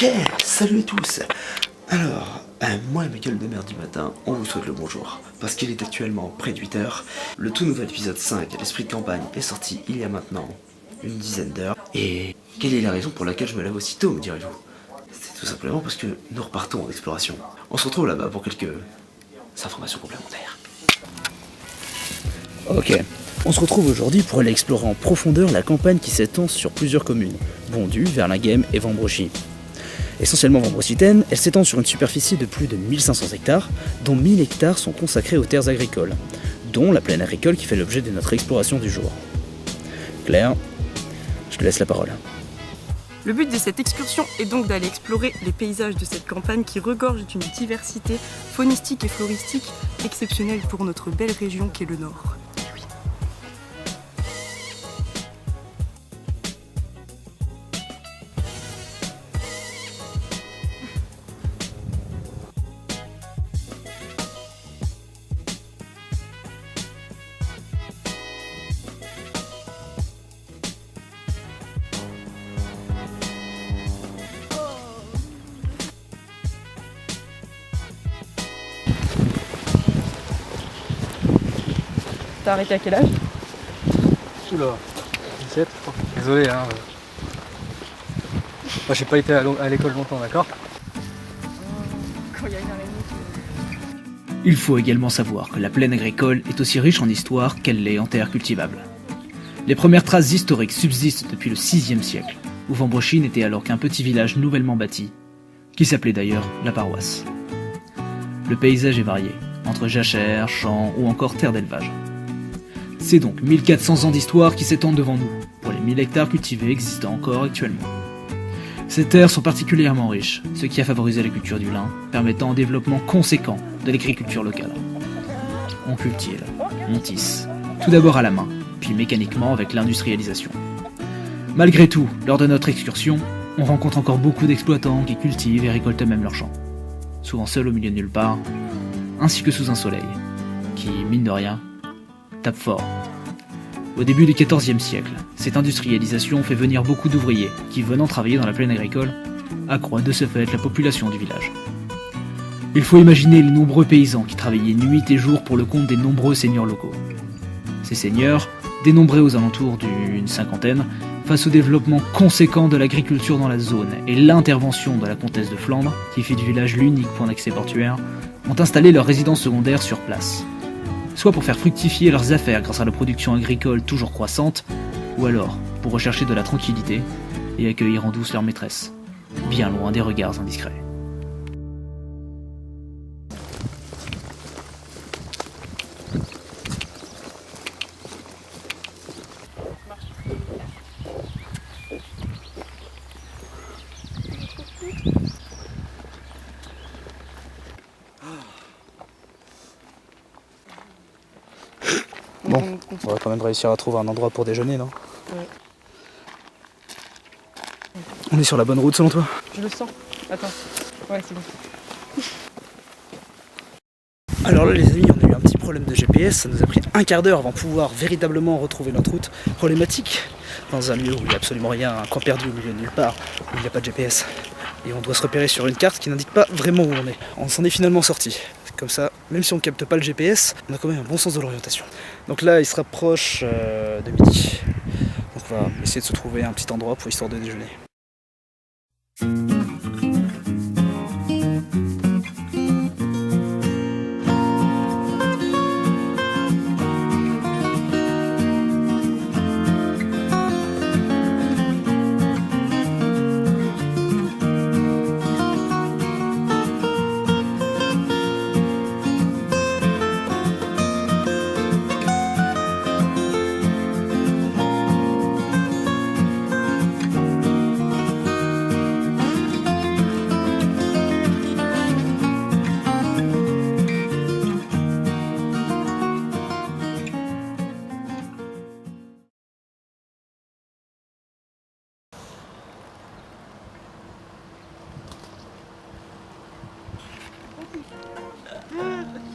Ok, salut à tous. Alors, moi et ma gueule de merde du matin, on vous souhaite le bonjour. Parce qu'il est actuellement près de 8h. Le tout nouvel épisode 5, l'esprit de campagne, est sorti il y a maintenant une dizaine d'heures. Et quelle est la raison pour laquelle je me lève aussitôt, me direz-vous? C'est tout simplement parce que nous repartons en exploration. On se retrouve là-bas pour quelques informations complémentaires. Ok, on se retrouve aujourd'hui pour aller explorer en profondeur la campagne qui s'étend sur plusieurs communes, Bondu, Verlinghem et Vambrochy. Essentiellement vambrocitaine, elle s'étend sur une superficie de plus de 1500 hectares, dont 1000 hectares sont consacrés aux terres agricoles, dont la plaine agricole qui fait l'objet de notre exploration du jour. Claire, je te laisse la parole. Le but de cette excursion est donc d'aller explorer les paysages de cette campagne qui regorge d'une diversité faunistique et floristique exceptionnelle pour notre belle région qu'est le Nord. T'as arrêté à quel âge? Oula, 17. Désolé, hein. Moi, j'ai pas été à l'école longtemps, d'accord? Quand il y a une araignée. Il faut également savoir que la plaine agricole est aussi riche en histoire qu'elle l'est en terres cultivables. Les premières traces historiques subsistent depuis le 6e siècle, où Vambrochy n'était alors qu'un petit village nouvellement bâti, qui s'appelait d'ailleurs la paroisse. Le paysage est varié, entre jachères, champs ou encore terres d'élevage. C'est donc 1400 ans d'histoire qui s'étendent devant nous, pour les 1000 hectares cultivés existant encore actuellement. Ces terres sont particulièrement riches, ce qui a favorisé la culture du lin, permettant un développement conséquent de l'agriculture locale. On cultive, on tisse, tout d'abord à la main, puis mécaniquement avec l'industrialisation. Malgré tout, lors de notre excursion, on rencontre encore beaucoup d'exploitants qui cultivent et récoltent même leurs champs, souvent seuls au milieu de nulle part, ainsi que sous un soleil, qui, mine de rien, tape fort. Au début du XIVe siècle, cette industrialisation fait venir beaucoup d'ouvriers qui, venant travailler dans la plaine agricole, accroît de ce fait la population du village. Il faut imaginer les nombreux paysans qui travaillaient nuit et jour pour le compte des nombreux seigneurs locaux. Ces seigneurs, dénombrés aux alentours d'une cinquantaine, face au développement conséquent de l'agriculture dans la zone et l'intervention de la comtesse de Flandre, qui fit du village l'unique point d'accès portuaire, ont installé leur résidence secondaire sur place. Soit pour faire fructifier leurs affaires grâce à la production agricole toujours croissante, ou alors pour rechercher de la tranquillité et accueillir en douce leur maîtresse, bien loin des regards indiscrets. Bon, on va quand même réussir à trouver un endroit pour déjeuner, non? Ouais. On est sur la bonne route selon toi? Je le sens. Attends. Ouais, c'est bon. Alors là les amis, on a eu un petit problème de GPS, ça nous a pris un quart d'heure avant de pouvoir véritablement retrouver notre route. Problématique dans un lieu où il n'y a absolument rien, un camp perdu au milieu de nulle part, où il n'y a pas de GPS. Et on doit se repérer sur une carte qui n'indique pas vraiment où on est. On s'en est finalement sorti. Comme ça, même si on ne capte pas le GPS, on a quand même un bon sens de l'orientation. Donc là, il se rapproche de midi. Donc on va essayer de se trouver un petit endroit pour histoire de déjeuner.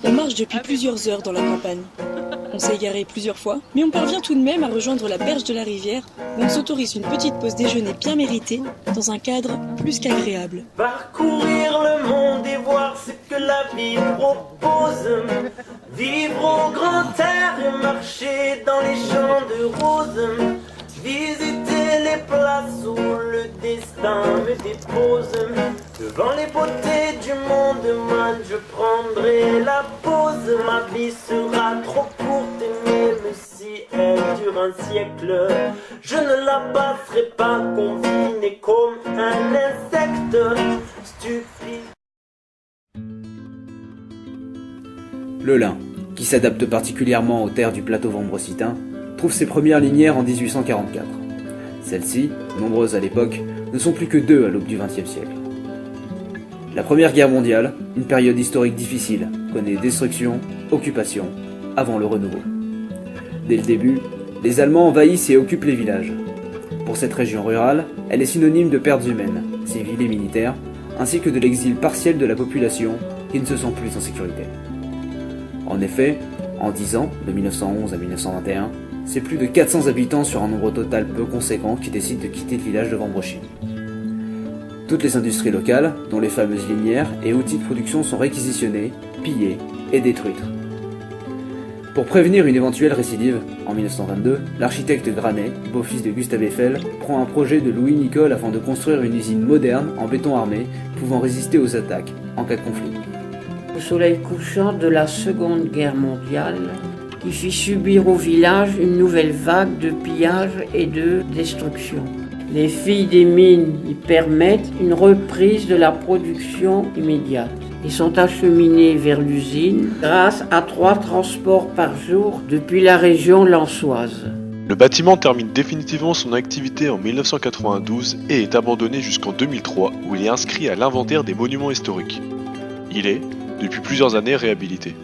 On marche depuis plusieurs heures dans la campagne. On s'est égaré plusieurs fois, mais on parvient tout de même à rejoindre la berge de la rivière on s'autorise une petite pause déjeuner bien méritée dans un cadre plus qu'agréable. Parcourir le monde et voir ce que la vie propose. Vivre au grand air et marcher dans les champs de roses. Visiter les places où le destin me dépose. Devant les beautés du monde, man, je prendrai la pause. Ma vie sera trop courte, même si elle dure un siècle. Je ne la passerai pas confinée comme un insecte stupide. Le lin, qui s'adapte particulièrement aux terres du plateau vambrocitain, trouve ses premières linières en 1844. Celles-ci, nombreuses à l'époque, ne sont plus que 2 à l'aube du XXe siècle. La Première Guerre mondiale, une période historique difficile, connaît destruction, occupation, avant le renouveau. Dès le début, les Allemands envahissent et occupent les villages. Pour cette région rurale, elle est synonyme de pertes humaines, civiles et militaires, ainsi que de l'exil partiel de la population qui ne se sent plus en sécurité. En effet, en 10 ans, de 1911 à 1921, c'est plus de 400 habitants sur un nombre total peu conséquent qui décident de quitter le village de Vambrochy. Toutes les industries locales, dont les fameuses linières et outils de production sont réquisitionnés, pillés et détruites. Pour prévenir une éventuelle récidive, en 1922, l'architecte Granet, beau-fils de Gustave Eiffel, prend un projet de Louis Nicole afin de construire une usine moderne en béton armé pouvant résister aux attaques en cas de conflit. Au soleil couchant de la Seconde Guerre mondiale, qui fit subir au village une nouvelle vague de pillage et de destruction. Les filles des mines y permettent une reprise de la production immédiate. Ils sont acheminés vers l'usine grâce à 3 transports par jour depuis la région lensoise. Le bâtiment termine définitivement son activité en 1992 et est abandonné jusqu'en 2003 où il est inscrit à l'inventaire des monuments historiques. Il est, depuis plusieurs années, réhabilité.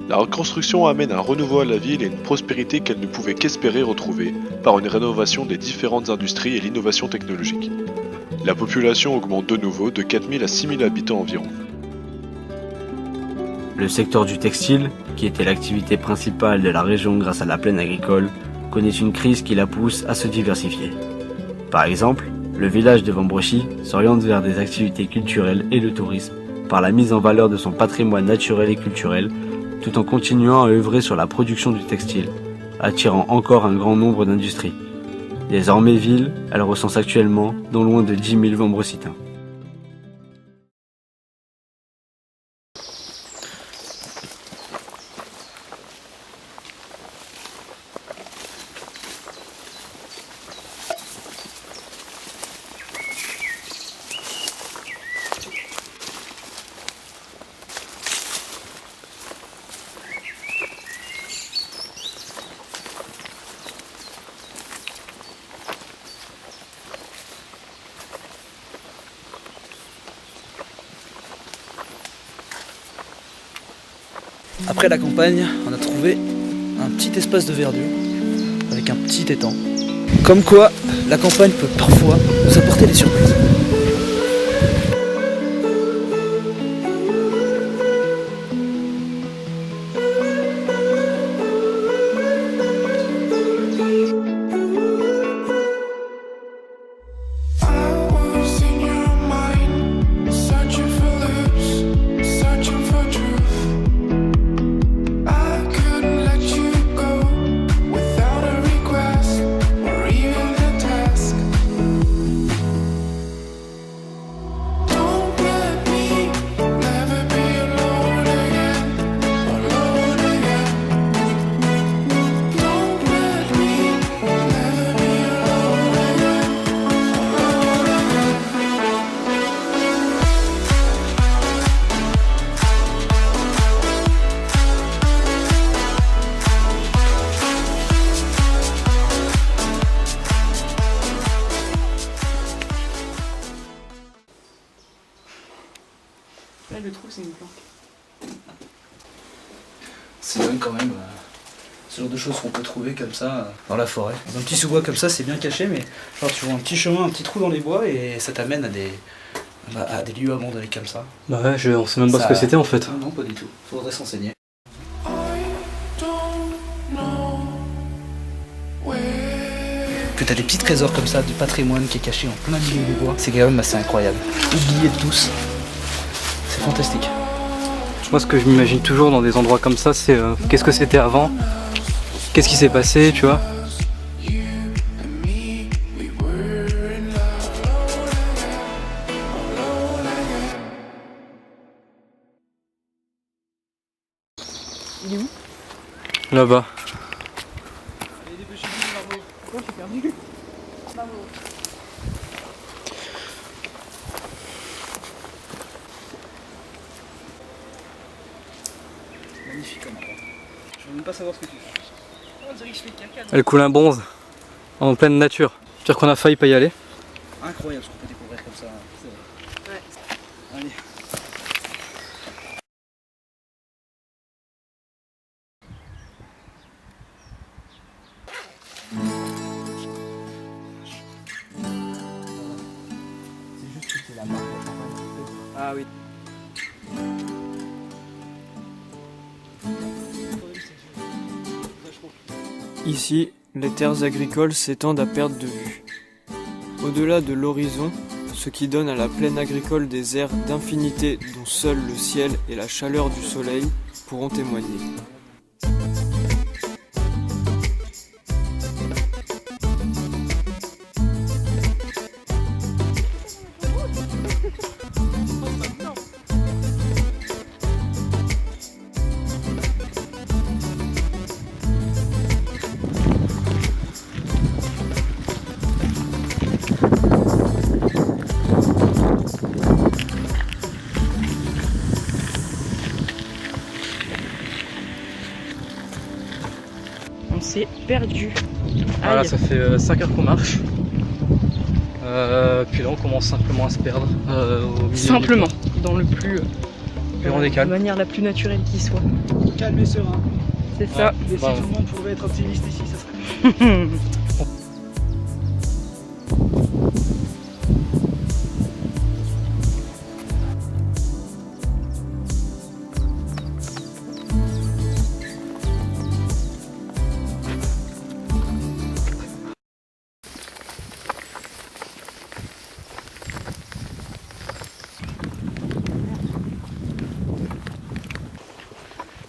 La reconstruction amène un renouveau à la ville et une prospérité qu'elle ne pouvait qu'espérer retrouver par une rénovation des différentes industries et l'innovation technologique. La population augmente de nouveau de 4000 à 6000 habitants environ. Le secteur du textile, qui était l'activité principale de la région grâce à la plaine agricole, connaît une crise qui la pousse à se diversifier. Par exemple, le village de Vambrochy s'oriente vers des activités culturelles et le tourisme, par la mise en valeur de son patrimoine naturel et culturel, tout en continuant à œuvrer sur la production du textile, attirant encore un grand nombre d'industries. Désormais ville, elle recense actuellement non loin de 10 000 vambrocitains. Après la campagne, on a trouvé un petit espace de verdure avec un petit étang. Comme quoi, la campagne peut parfois nous apporter des surprises. Là, le trou, c'est une planque. C'est dingue quand même, ce genre de choses qu'on peut trouver comme ça dans la forêt. Dans un petit sous-bois comme ça, c'est bien caché, mais genre tu vois un petit chemin, un petit trou dans les bois et ça t'amène à des lieux abandonnés comme ça. Bah ouais, on sait même pas ce que c'était en fait. Non, pas du tout. Faudrait s'enseigner. t'as des petits trésors comme ça, du patrimoine qui est caché en plein milieu des bois. C'est quand même assez incroyable. Oublié de tous. C'est fantastique. Moi, ce que je m'imagine toujours dans des endroits comme ça, c'est qu'est-ce que c'était avant, qu'est-ce qui s'est passé, tu vois. Il est où? Là-bas. Oh, j'ai perdu. Magnifique comme endroit. Je veux même pas savoir ce que tu fais. On dirait que je fais caca. Elle coule un bronze en pleine nature. Pire qu'on a failli pas y aller. Incroyable ce qu'on peut découvrir comme ça. C'est vrai. Ouais. Allez. C'est juste que c'est la marque. Ah oui. Ici, les terres agricoles s'étendent à perte de vue. Au-delà de l'horizon, ce qui donne à la plaine agricole des airs d'infinité dont seul le ciel et la chaleur du soleil pourront témoigner. On s'est perdu. Voilà, Aïe. ça fait 5 heures qu'on marche. Puis là, on commence simplement à se perdre. Au milieu Simplement, dans le plus. on est calme. De manière la plus naturelle qui soit. Calme et serein. C'est ça. Et si Bah, tout le monde pouvait être optimiste ici, ça serait.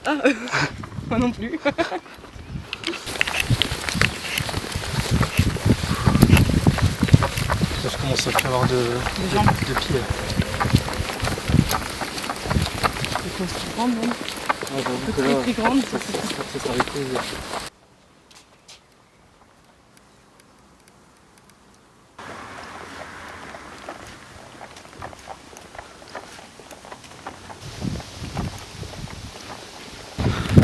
Ah, moi non plus. Je commence à avoir de pieds. C'est construit grande, non? Très grande, ça c'est.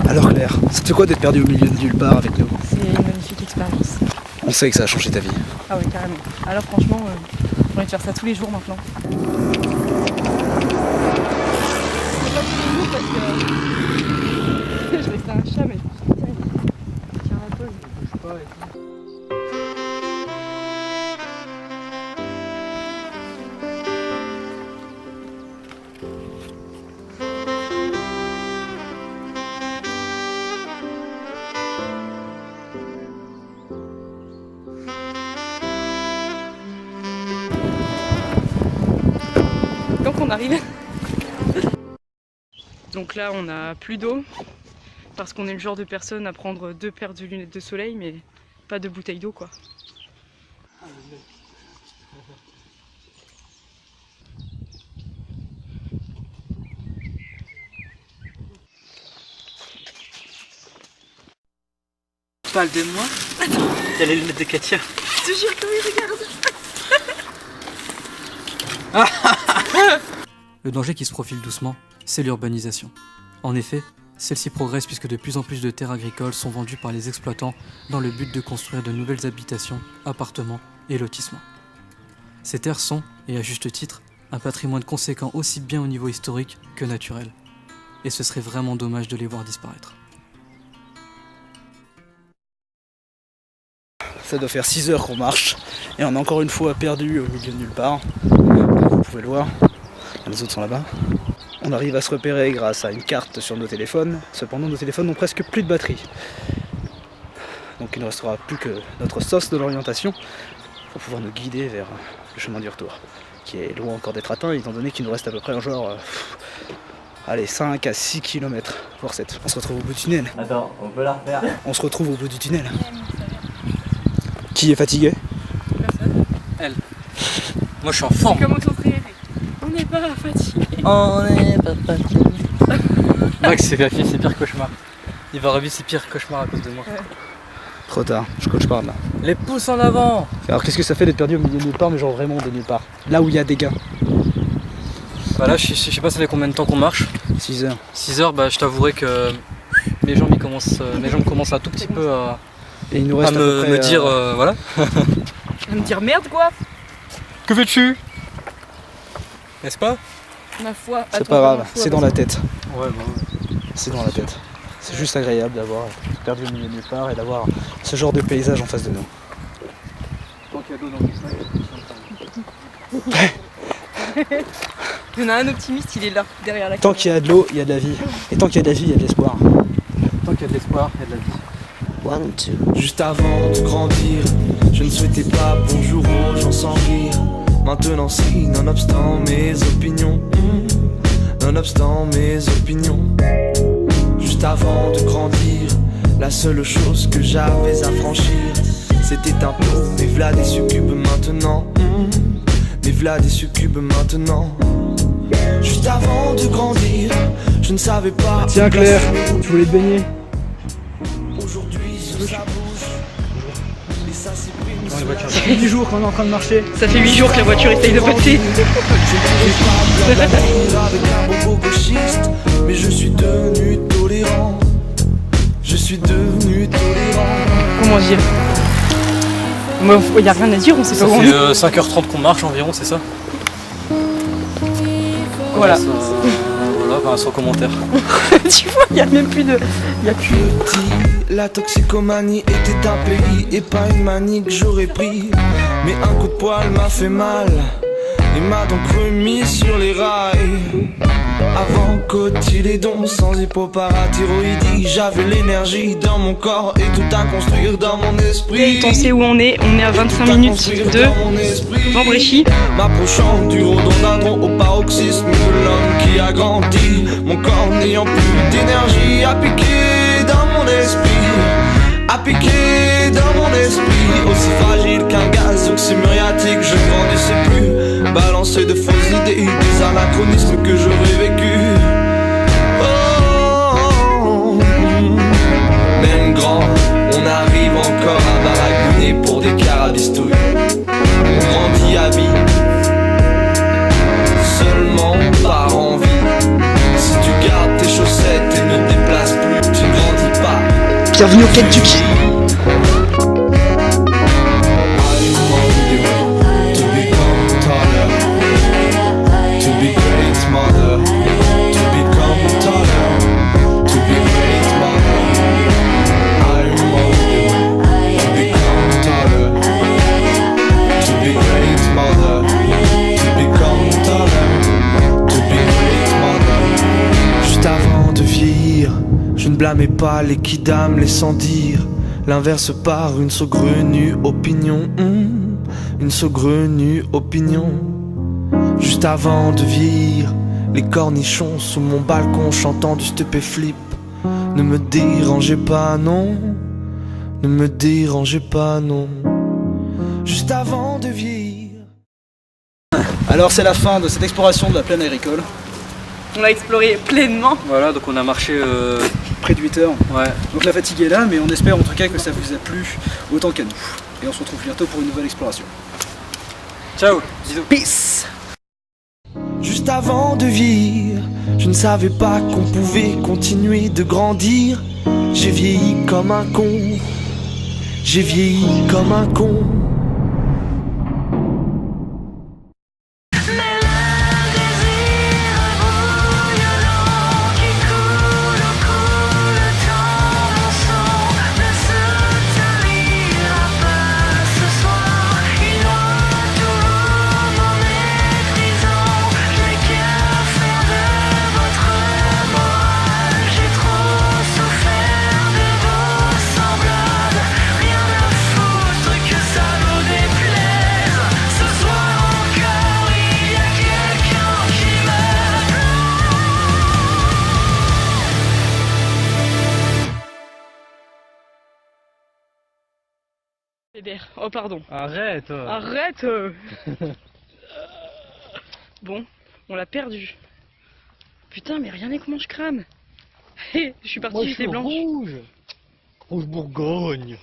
Alors Claire, ça te fait quoi d'être perdu au milieu de nulle part avec nous? C'est une magnifique expérience. On sait que ça a changé ta vie. Ah oui, carrément. Alors franchement, j'ai envie de faire ça tous les jours maintenant. Je restais un chat, mais il tient un peu, il bouge pas et tout. Donc on arrive. Donc là on a plus d'eau parce qu'on est le genre de personne à prendre 2 paires de lunettes de soleil mais pas de bouteille d'eau quoi. Parle de moi. T'as les lunettes de Katia. Je te jure que oui, regarde. Le danger qui se profile doucement, c'est l'urbanisation. En effet, celle-ci progresse puisque de plus en plus de terres agricoles sont vendues par les exploitants dans le but de construire de nouvelles habitations, appartements et lotissements. Ces terres sont, et à juste titre, un patrimoine conséquent aussi bien au niveau historique que naturel. Et ce serait vraiment dommage de les voir disparaître. Ça doit faire 6 heures qu'on marche et on est encore une fois perdu au milieu de nulle part. Vous pouvez le voir, les autres sont là-bas. On arrive à se repérer grâce à une carte sur nos téléphones, cependant nos téléphones n'ont presque plus de batterie. Donc Donc il ne restera plus que notre sauce de l'orientation pour pouvoir nous guider vers le chemin du retour, qui est loin encore d'être atteint, étant donné qu'il nous reste à peu près un genre 5 à 6 km, voire 7. On se retrouve au bout du tunnel. Attends, on peut la refaire. On se retrouve au bout du tunnel. Qui est fatigué? Elle. Moi je suis en forme. Comment s'entraîner? On n'est pas fatigué. On n'est pas fatigué. Max c'est ses pires cauchemars. Il va revivre ses pires cauchemars à cause de moi. Trop tard, je coach pas là. Les pouces en avant. Alors qu'est-ce que ça fait d'être perdu au milieu de nulle part, mais genre vraiment de nulle part? Là où il y a des gars. Bah là je sais pas ça fait combien de temps qu'on marche. 6 heures. 6 heures, bah je t'avouerai que mes jambes commencent un tout petit peu à, et il nous reste me dire voilà. À me dire merde quoi. Que fais-tu? N'est-ce pas? Ma foi. C'est pas grave, c'est dans la tête. Ouais, bah ouais. C'est dans la tête. C'est juste agréable d'avoir perdu au milieu de nulle part et d'avoir ce genre de paysage en face de nous. Tant qu'il y a de l'eau dans le sac. Il y en a un optimiste, il est là, derrière la Tant qu'il y a de l'eau, il y a de la vie. Et tant qu'il y a de la vie, il y a de l'espoir. Tant qu'il y a de l'espoir, il y a de la vie. 1, 2. Juste avant de grandir, je ne souhaitais pas bonjour aux gens sans rire. Maintenant si, nonobstant mes opinions, nonobstant mes opinions. Juste avant de grandir, la seule chose que j'avais à franchir, c'était un peu, mais v'là des succubes maintenant, mais v'là des succubes maintenant. Juste avant de grandir, je ne savais pas. Tiens Claire, tu voulais te baigner? Aujourd'hui sur sa bouche, et ça s'est pris. Ça fait 10 jours qu'on est en train de marcher. Ça fait 8 jours que la voiture essaye de passer. Je ne pouvais pas avec un bobo gauchiste, mais je suis devenu tolérant. Je suis devenu tolérant. Comment dire? Il n'y a rien à dire, on sait pas où on est. Ça fait 5h30 qu'on marche environ, c'est ça? Voilà. Voilà, bah, sans commentaire. Tu vois, il n'y a même plus de. Il y a plus. Petit, la toxicomanie était un pays et pas une manie que j'aurais pris. Mais un coup de poil m'a fait mal et m'a donc remis sur les rails. Avant cotylédon, sans hypoparathyroïdie, j'avais l'énergie dans mon corps et tout à construire dans mon esprit. On sait où on est à 25 minutes de Vambréchy. M'approchant du rhododendron au paroxysme de l'homme qui a grandi. Mon corps n'ayant plus d'énergie à piquer dans mon esprit, à piquer dans mon esprit. Aussi fragile qu'un gaz oxymuriatique, je ne grandissais plus. Balancer de fausses idées, des anachronismes que j'aurais vécu. Oh, même grand, on arrive encore à baragouiner pour des carabistouilles. On grandit à vie, seulement par envie. Si tu gardes tes chaussettes et ne te déplaces plus, tu ne grandis pas. Bienvenue au Kentucky. Je ne blâmais pas les kidam, les sans dire l'inverse par une saugrenue opinion, une saugrenue opinion. Juste avant de vieillir, les cornichons sous mon balcon chantant du stupéflip. Ne me dérangez pas non, ne me dérangez pas non. Juste avant de vieillir. Alors c'est la fin de cette exploration de la plaine agricole. On a exploré pleinement. Voilà, donc on a marché près de 8 heures. Ouais. Donc la fatigue est là, mais on espère en tout cas que ça vous a plu autant qu'à nous. Et on se retrouve bientôt pour une nouvelle exploration. Ciao, bisous. Peace. Juste avant de vieillir, je ne savais pas qu'on pouvait continuer de grandir. J'ai vieilli comme un con, j'ai vieilli comme un con. Rien d'air. Oh pardon. Arrête. Arrête. Bon, on l'a perdu. Putain, mais regardez comment je crame. Hé, je suis partie, j'étais blanche. Rouge Bourgogne.